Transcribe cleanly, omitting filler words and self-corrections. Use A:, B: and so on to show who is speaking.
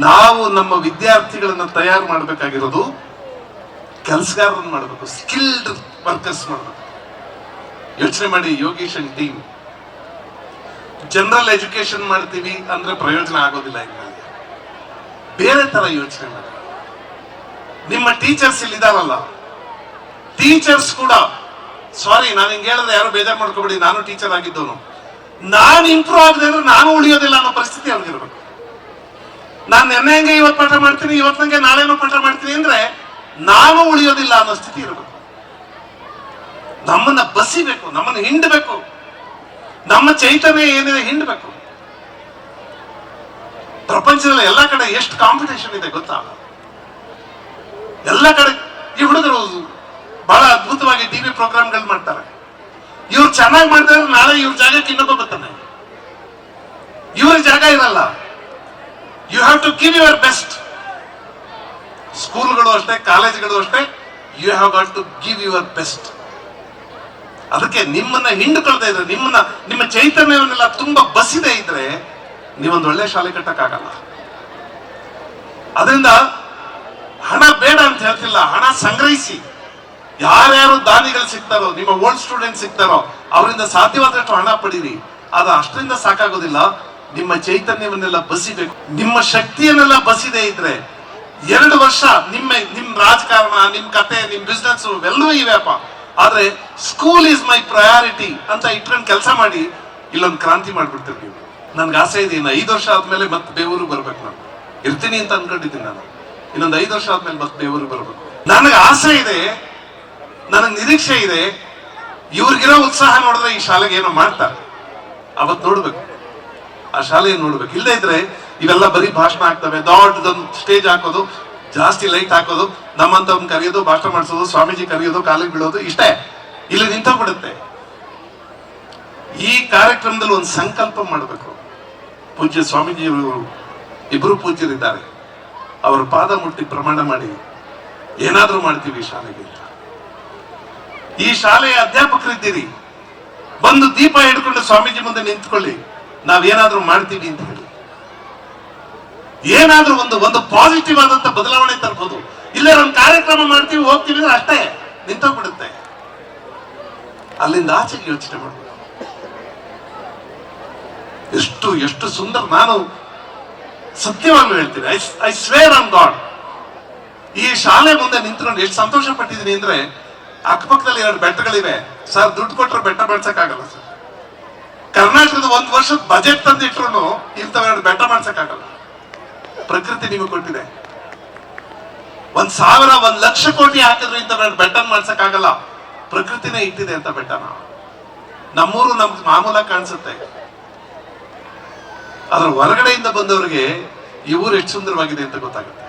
A: ನಾವು ನಮ್ಮ ವಿದ್ಯಾರ್ಥಿಗಳನ್ನ ತಯಾರು ಮಾಡಬೇಕಾಗಿರೋದು ಕೆಲಸಗಾರರನ್ನು ಮಾಡಬೇಕು, ಸ್ಕಿಲ್ಡ್ ವರ್ಕರ್ಸ್ ಮಾಡಬೇಕು. ಯೋಚನೆ ಮಾಡಿ Yogish and team. General education ಮಾಡ್ತೀವಿ ಅಂದ್ರೆ ಪ್ರಯೋಜನ ಆಗೋದಿಲ್ಲ. ಇನ್ಮೇಲೆ ಬೇರೆ ತರ ಯೋಚನೆ ಮಾಡಿ. ನಿಮ್ಮ ಟೀಚರ್ಸ್ ಇಲ್ಲಿದಾರಲ್ಲ, ಟೀಚರ್ಸ್ ಕೂಡ, ಸಾರಿ ನಾನು ಹಿಂಗೆ ಹೇಳಿದ್ರೆ ಯಾರು ಬೇಜಾರು ಮಾಡ್ಕೋಬೇಡಿ, ನಾನು ಟೀಚರ್ ಆಗಿದ್ದವನು. ನಾನು ಇಂಪ್ರೂವ್ ಆಗದೆ ಅಂದ್ರೆ ನಾನು ಉಳಿಯೋದಿಲ್ಲ ಅನ್ನೋ ಪರಿಸ್ಥಿತಿ ಅವ್ರಿಗಿರ್ಬೇಕು. ನಾನು ನೆನ್ನೆಂಗೆ ಇವತ್ತು ಪಾಠ ಮಾಡ್ತೀನಿ, ಇವತ್ತಂಗೆ ನಾಳೆನೂ ಪಾಠ ಮಾಡ್ತೀನಿ ಅಂದ್ರೆ ನಾನು ಉಳಿಯೋದಿಲ್ಲ ಅನ್ನೋ ಸ್ಥಿತಿ ಇರಬೇಕು. ನಮ್ಮನ್ನ ಬಸಿಬೇಕು, ನಮ್ಮನ್ನ ಹಿಂಡಬೇಕು, ನಮ್ಮ ಚೈತನ್ಯ ಏನಿದೆ ಹಿಂಡಬೇಕು. ಪ್ರಪಂಚದಲ್ಲಿ ಎಲ್ಲ ಕಡೆ ಎಷ್ಟು ಕಾಂಪಿಟೇಷನ್ ಇದೆ ಗೊತ್ತಾ? ಎಲ್ಲ ಕಡೆ ಈ ಹುಡುಗರು ಬಹಳ ಅದ್ಭುತವಾಗಿ ಟಿವಿ ಪ್ರೋಗ್ರಾಮ್ಗಳು ಮಾಡ್ತಾರೆ. ಇವ್ರು ಚೆನ್ನಾಗಿ ಮಾಡ್ತಾರೆ, ನಾಳೆ ಇವ್ರ ಜಾಗಕ್ಕೆ ಇನ್ನೊಬ್ಬ ಬರ್ತಾನೆ. ಇವ್ರ ಜಾಗ ಇರಲ್ಲ. You have to give your best. ಸ್ಕೂಲ್ಗಳು ಅಷ್ಟೇ, ಕಾಲೇಜ್ಗಳು ಅಷ್ಟೇ, you have got to give your best. ಅದಕ್ಕೆ ನಿಮ್ಮನ್ನ ಹಿಂಡುಕೊಳ್ತಾ ಇದ್ರೆ, ನಿಮ್ಮ ಚೈತನ್ಯವನ್ನೆಲ್ಲ ತುಂಬಾ ಬಸಿದೆ ಇದ್ರೆ ನೀವೊಂದು ಒಳ್ಳೆ ಶಾಲೆ ಕಟ್ಟಕ್ಕಾಗಲ್ಲ. ಅದರಿಂದ ಹಣ ಬೇಡ ಅಂತ ಹೇಳ್ತಿಲ್ಲ, ಹಣ ಸಂಗ್ರಹಿಸಿ. ಯಾರ್ಯಾರು ದಾನಿಗಳು ಸಿಗ್ತಾರೋ, ನಿಮ್ಮ ಓಲ್ಡ್ ಸ್ಟೂಡೆಂಟ್ ಸಿಗ್ತಾರೋ, ಅವರಿಂದ ಸಾಧ್ಯವಾದಷ್ಟು ಹಣ ಪಡೀರಿ. ಅದು ಅಷ್ಟರಿಂದ ಸಾಕಾಗೋದಿಲ್ಲ. ನಿಮ್ಮ ಚೈತನ್ಯವನ್ನೆಲ್ಲ ಬಸಿಬೇಕು. ನಿಮ್ಮ ಶಕ್ತಿಯನ್ನೆಲ್ಲ ಬಸಿದೆ ಇದ್ರೆ 2 ವರ್ಷ ನಿಮ್ ರಾಜಕಾರಣ, ನಿಮ್ ಕತೆ, ನಿಮ್ ಬಿಸ್ನೆಸ್ ಎಲ್ಲವೂ ಇವೆಪ್ಪ. ಆದ್ರೆ ಸ್ಕೂಲ್ ಈಸ್ ಮೈ ಪ್ರಯಾರಿಟಿ ಅಂತ ಇಟ್ಕೊಂಡು ಕೆಲಸ ಮಾಡಿ ಇಲ್ಲೊಂದು ಕ್ರಾಂತಿ ಮಾಡ್ಬಿಡ್ತೀರಿ ನೀವು. ನನ್ಗೆ ಆಸೆ ಇದೆ, ಇನ್ನು 5 ವರ್ಷ ಆದ್ಮೇಲೆ ಮತ್ತೆ ಬೇವೂರಿಗೆ ಬರ್ಬೇಕು. ನಾನು ಇರ್ತೀನಿ ಅಂತ ಅನ್ಕೊಂಡಿದ್ದೀನಿ. ನಾನು ಇನ್ನೊಂದು 5 ವರ್ಷ ಆದ್ಮೇಲೆ ಮತ್ತೆ ಬೇವೂರಿಗೆ ಬರ್ಬೇಕು. ನನಗೆ ಆಸೆ ಇದೆ, ನನಗೆ ನಿರೀಕ್ಷೆ ಇದೆ. ಇವ್ರಿಗಿರೋ ಉತ್ಸಾಹ ನೋಡಿದ್ರೆ ಈ ಶಾಲೆಗೆ ಏನೋ ಮಾಡ್ತಾರೆ. ಅವತ್ತು ನೋಡ್ಬೇಕು, ಆ ಶಾಲೆ ನೋಡ್ಬೇಕು. ಇಲ್ಲದೆ ಇದ್ರೆ ಇವೆಲ್ಲ ಬರೀ ಭಾಷಣ ಆಗ್ತವೆ. ದೊಡ್ಡದೊಂದು ಸ್ಟೇಜ್ ಹಾಕೋದು, ಜಾಸ್ತಿ ಲೈಟ್ ಹಾಕೋದು, ನಮ್ಮಂತವ್ನ ಕರೆಯೋದು, ಭಾಷಣ ಮಾಡಿಸೋದು, ಸ್ವಾಮೀಜಿ ಕರೆಯೋದು, ಕಾಲಿಗೆ ಬೀಳೋದು, ಇಷ್ಟೇ. ಇಲ್ಲಿ ನಿಂತೋಗ್ಬಿಡುತ್ತೆ. ಈ ಕಾರ್ಯಕ್ರಮದಲ್ಲಿ ಒಂದು ಸಂಕಲ್ಪ ಮಾಡಬೇಕು. ಪೂಜ್ಯ ಸ್ವಾಮೀಜಿಯವರು ಇಬ್ರು ಪೂಜ್ಯರಿದ್ದಾರೆ, ಅವರ ಪಾದ ಮುಟ್ಟಿ ಪ್ರಮಾಣ ಮಾಡಿ ಏನಾದ್ರೂ ಮಾಡ್ತೀವಿ ಈ ಶಾಲೆಗೆ ಅಂತ. ಈ ಶಾಲೆಯ ಅಧ್ಯಾಪಕರಿದ್ದೀರಿ, ಬಂದು ದೀಪ ಹಿಡ್ಕೊಂಡು ಸ್ವಾಮೀಜಿ ಮುಂದೆ ನಿಂತ್ಕೊಳ್ಳಿ, ನಾವೇನಾದ್ರೂ ಮಾಡ್ತೀವಿ ಅಂತ ಹೇಳಿ. ಏನಾದ್ರೂ ಒಂದು ಪಾಸಿಟಿವ್ ಆದಂತ ಬದಲಾವಣೆ ತರ್ಬೋದು. ಇಲ್ಲೇ ಒಂದು ಕಾರ್ಯಕ್ರಮ ಮಾಡ್ತೀವಿ, ಹೋಗ್ತೀವಿ ಅಂದ್ರೆ ಅಷ್ಟೇ ನಿಂತೋಗ್ಬಿಡುತ್ತೆ. ಅಲ್ಲಿಂದ ಆಚೆಗೆ ಯೋಚನೆ ಮಾಡ್ಬೇಕು. ಎಷ್ಟು ಸುಂದರ. ನಾನು ಸತ್ಯವಾಗ್ಲೂ ಹೇಳ್ತೀನಿ, ಐ ಸ್ವೇರ್ ಆನ್ ಗಾಡ್, ಈ ಶಾಲೆ ಮುಂದೆ ನಿಂತ್ಕೊಂಡು ಎಷ್ಟು ಸಂತೋಷ ಪಟ್ಟಿದ್ದೀನಿ ಅಂದ್ರೆ, ಅಕ್ಕಪಕ್ಕದಲ್ಲಿ 2 ಬೆಟ್ಟಗಳಿವೆ ಸರ್, ದುಡ್ಡು ಕೊಟ್ಟರೆ ಬೆಟ್ಟ ಬೆಳ್ಸಕ್ಕಾಗಲ್ಲ ಸರ್. ಕರ್ನಾಟಕದ 1 ವರ್ಷದ ಬಜೆಟ್ ತಂದಿಟ್ರು ಇಂಥವ್ 2 ಬೆಟ್ಟ ಮಾಡ್ಸಕ್ಕಾಗಲ್ಲ. ಪ್ರಕೃತಿ ನಿಮಗೆ ಕೊಟ್ಟಿದೆ. 1,000 1 ಲಕ್ಷ ಕೋಟಿ ಹಾಕಿದ್ರು ಇಂಥವ್ 2 ಬೆಟ್ಟ ಮಾಡ್ಸಕ್ಕಾಗಲ್ಲ. ಪ್ರಕೃತಿನೇ ಇಟ್ಟಿದೆ ಅಂತ ಬೆಟ್ಟನ. ನಮ್ಮೂರು ನಮ್ಗೆ ಮಾಮೂಲಾಗಿ ಕಾಣಿಸುತ್ತೆ, ಅದ್ರ ಹೊರಗಡೆಯಿಂದ ಬಂದವರಿಗೆ ಈ ಊರು ಎಷ್ಟು ಸುಂದರವಾಗಿದೆ ಅಂತ ಗೊತ್ತಾಗುತ್ತೆ.